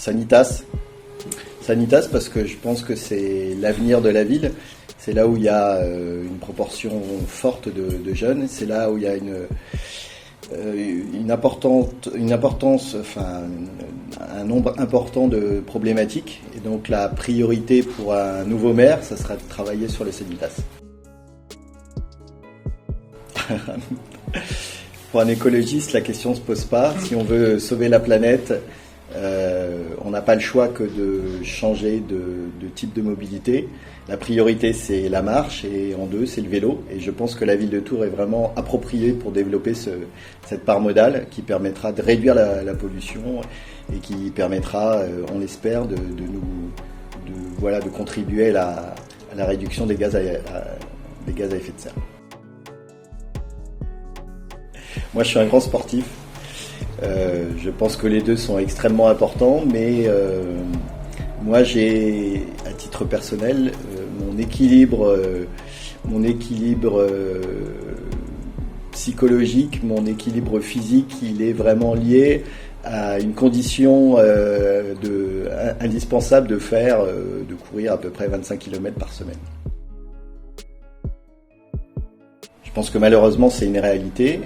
Sanitas. Sanitas parce que je pense que c'est l'avenir de la ville. C'est là où il y a une proportion forte de jeunes. C'est là où il y a un nombre important de problématiques. Et donc la priorité pour un nouveau maire, ça sera de travailler sur le Sanitas. Pour un écologiste, la question ne se pose pas. Si on veut sauver la planète, on n'a pas le choix que de changer de type de mobilité. La priorité, c'est la marche, et en deux, c'est le vélo. Et je pense que la ville de Tours est vraiment appropriée pour développer cette part modale qui permettra de réduire la pollution et qui permettra, on l'espère, de contribuer à la réduction des gaz à effet de serre. Moi, je suis un grand sportif. Je pense que les deux sont extrêmement importants, mais moi, j'ai, à titre personnel, mon équilibre psychologique, mon équilibre physique, il est vraiment lié à une condition indispensable de courir à peu près 25 km par semaine. Je pense que malheureusement c'est une réalité.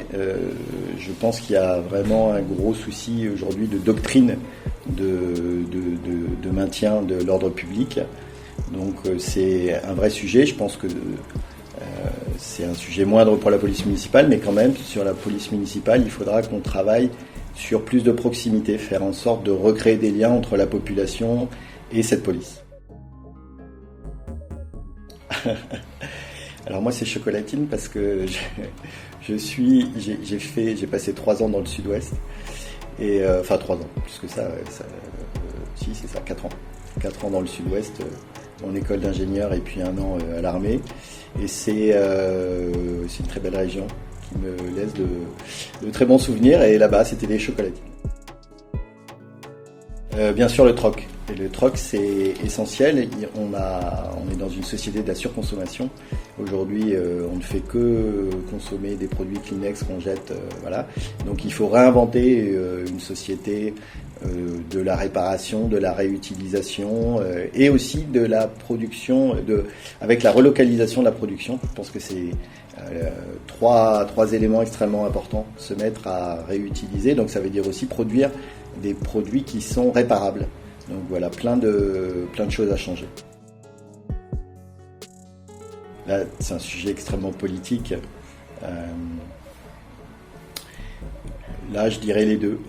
Je pense qu'il y a vraiment un gros souci aujourd'hui de doctrine de maintien de l'ordre public. Donc c'est un vrai sujet. Je pense que c'est un sujet moindre pour la police municipale, mais quand même sur la police municipale, il faudra qu'on travaille sur plus de proximité, faire en sorte de recréer des liens entre la population et cette police. Alors moi c'est chocolatine parce que j'ai passé 3 ans dans le sud-ouest, et 3 ans, plus que ça, si c'est ça, 4 ans. 4 ans dans le sud-ouest, en école d'ingénieur et puis 1 an à l'armée. Et c'est une très belle région qui me laisse de très bons souvenirs, et là-bas c'était des chocolatines. Bien sûr le troc. Et le troc c'est essentiel. On est dans une société de la surconsommation. Aujourd'hui on ne fait que consommer des produits Kleenex qu'on jette. Voilà. Donc il faut réinventer une société de la réparation, de la réutilisation et aussi de la production, avec la relocalisation de la production. Je pense que c'est trois éléments extrêmement importants. Se mettre à réutiliser, donc ça veut dire aussi produire des produits qui sont réparables. Donc voilà, plein de choses à changer. Là, c'est un sujet extrêmement politique. Là, je dirais les deux.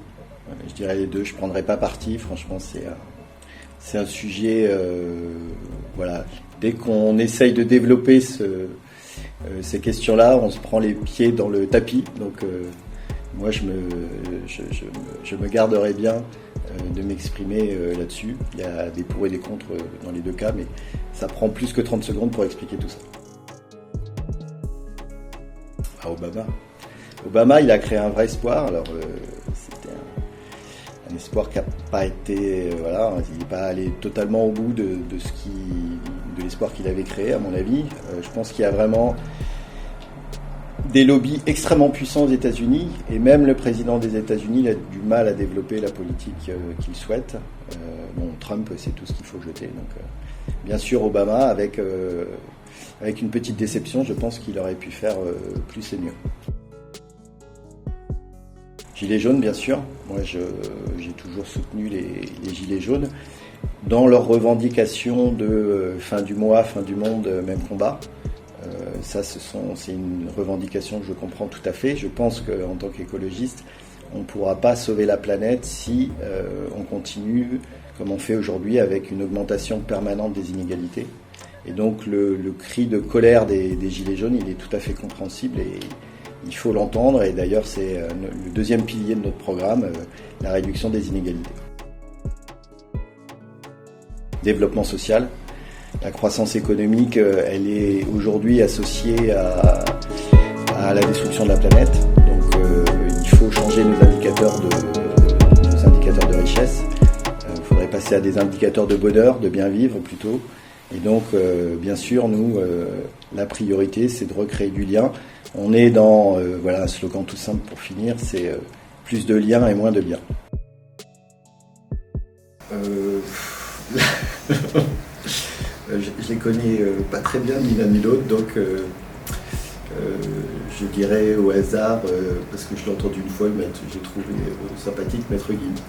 Je ne prendrai pas parti. Franchement, c'est un sujet... voilà. Dès qu'on essaye de développer ces questions-là, on se prend les pieds dans le tapis. Donc, moi, je me garderai bien de m'exprimer là-dessus. Il y a des pour et des contre dans les deux cas, mais ça prend plus que 30 secondes pour expliquer tout ça. Obama, il a créé un vrai espoir. Alors, c'était un espoir qui n'a pas été... il n'est pas allé totalement au bout de l'espoir qu'il avait créé, à mon avis. Je pense qu'il y a vraiment des lobbies extrêmement puissants aux États-Unis, et même le président des États-Unis il a du mal à développer la politique qu'il souhaite. Trump, c'est tout ce qu'il faut jeter. Donc, bien sûr, Obama, avec une petite déception, je pense qu'il aurait pu faire plus et mieux. Gilets jaunes, bien sûr. Moi, j'ai toujours soutenu les Gilets jaunes dans leurs revendications de fin du mois, fin du monde, même combat. C'est une revendication que je comprends tout à fait. Je pense qu'en tant qu'écologiste, on ne pourra pas sauver la planète si on continue comme on fait aujourd'hui avec une augmentation permanente des inégalités. Et donc le cri de colère des Gilets jaunes, il est tout à fait compréhensible et il faut l'entendre. Et d'ailleurs, c'est le deuxième pilier de notre programme, la réduction des inégalités. Développement social. La croissance économique, elle est aujourd'hui associée à la destruction de la planète. Donc il faut changer nos indicateurs de richesse. Il faudrait passer à des indicateurs de bonheur, de bien vivre plutôt. Et donc, bien sûr, nous, la priorité, c'est de recréer du lien. On est dans, un slogan tout simple pour finir, c'est plus de liens et moins de biens. je les connais pas très bien ni l'un ni l'autre, donc je dirais au hasard, parce que je l'ai entendu une fois, j'ai trouvé sympathique Maître Gims.